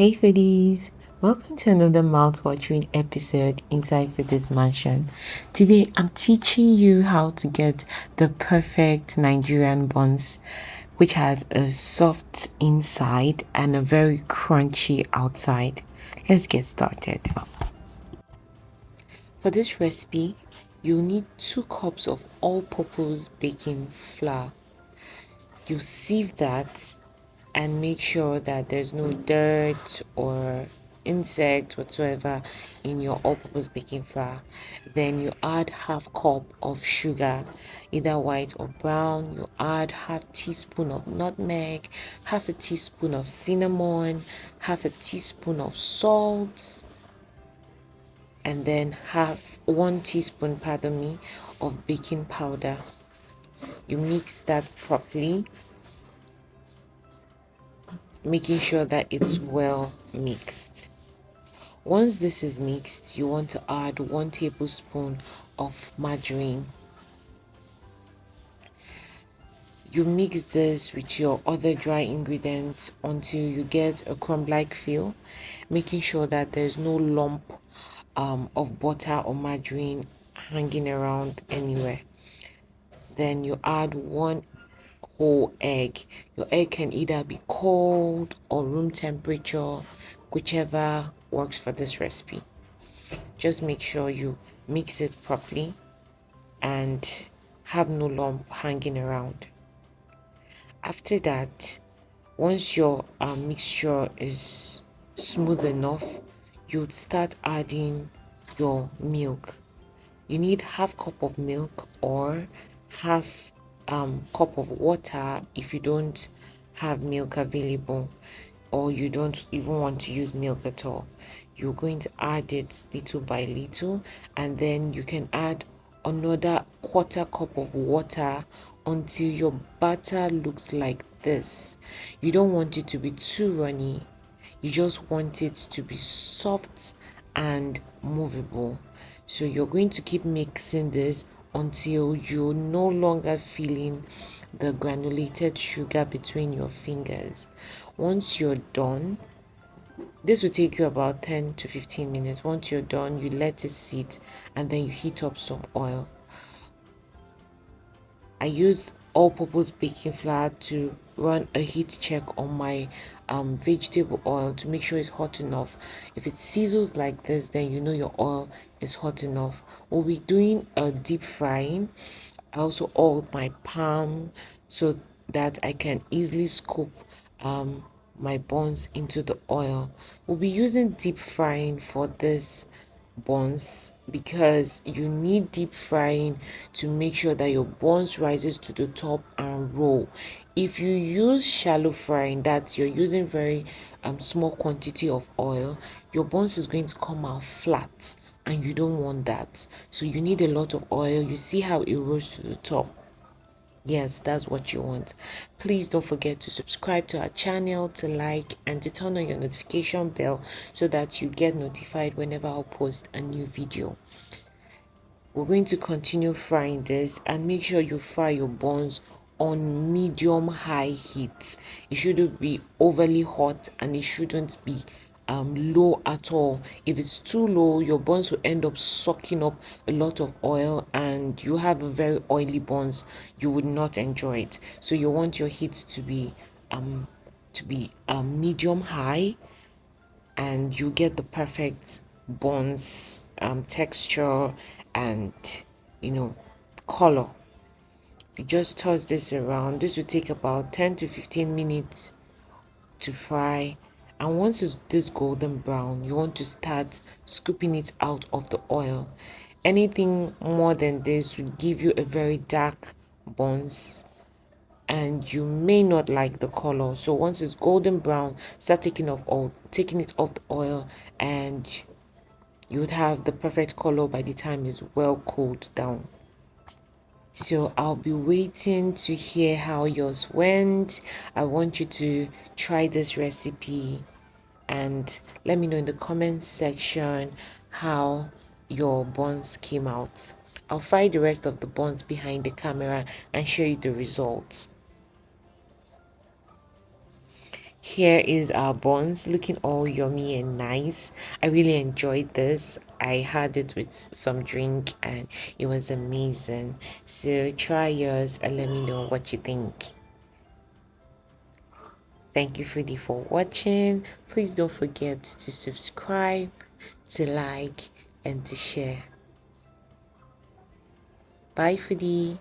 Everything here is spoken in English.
Hey foodies, welcome to another mouth-watering episode inside Foodies Mansion. Today I'm teaching you how to get the perfect Nigerian buns, which has a soft inside and a very crunchy outside. Let's get started. For this recipe, you'll need 2 cups of all-purpose baking flour. You sieve that and make sure that there's no dirt or insect whatsoever in your all-purpose baking flour. Then you add half cup of sugar, either white or brown. You add half teaspoon of nutmeg, half a teaspoon of cinnamon, half a teaspoon of salt, and then half 1 teaspoon, pardon me, of baking powder. You mix that properly, making sure that it's well mixed. Once this is mixed, you want to add 1 tablespoon of margarine. You mix this with your other dry ingredients until you get a crumb-like feel, making sure that there's no lump of butter or margarine hanging around anywhere. Then you add 1 whole egg. Your egg can either be cold or room temperature, whichever works for this recipe. Just make sure you mix it properly and have no lump hanging around. After that, once your mixture is smooth enough, you'd start adding your milk. You need half cup of milk or half cup of water if you don't have milk available, or you don't even want to use milk at all. You're going to add it little by little, and then you can add another 1/4 cup of water until your batter looks like this. You don't want it to be too runny, you just want it to be soft and movable. So you're going to keep mixing this until you're no longer feeling the granulated sugar between your fingers. Once you're done, this will take you about 10 to 15 minutes. Once you're done, you let it sit and then you heat up some oil. I use all-purpose baking flour to run a heat check on my vegetable oil to make sure it's hot enough. If it sizzles like this, then you know your oil is hot enough. We'll be doing a deep frying. I also oil my palm so that I can easily scoop my buns into the oil. We'll be using deep frying for this buns because you need deep frying to make sure that your buns rises to the top and roll. If you use shallow frying, that you're using very small quantity of oil, your buns is going to come out flat and you don't want that. So you need a lot of oil. You see how it rose to the top. Yes, that's what you want. Please don't forget to subscribe to our channel, to like, and to turn on your notification bell so that you get notified whenever I'll post a new video. We're going to continue frying this, and make sure you fry your buns on medium high heat. It shouldn't be overly hot and it shouldn't be low at all. If it's too low, your buns will end up sucking up a lot of oil and you have a very oily buns. You would not enjoy it. So you want your heat to be medium high, and you get the perfect buns texture and color. You just toss this around. This will take about 10 to 15 minutes to fry, and once it's this golden brown, you want to start scooping it out of the oil. Anything more than this will give you a very dark buns and you may not like the color. So once it's golden brown, start taking it off the oil, and you would have the perfect color by the time it's well cooled down. So I'll be waiting to hear how yours went. I want you to try this recipe and let me know in the comments section how your buns came out. I'll fry the rest of the buns behind the camera and show you the results. Here is our buns looking all yummy and nice. I really enjoyed this. I had it with some drink and it was amazing. So try yours and let me know what you think. Thank you, Foodie, for watching. Please don't forget to subscribe, to like, and to share. Bye, Foodie.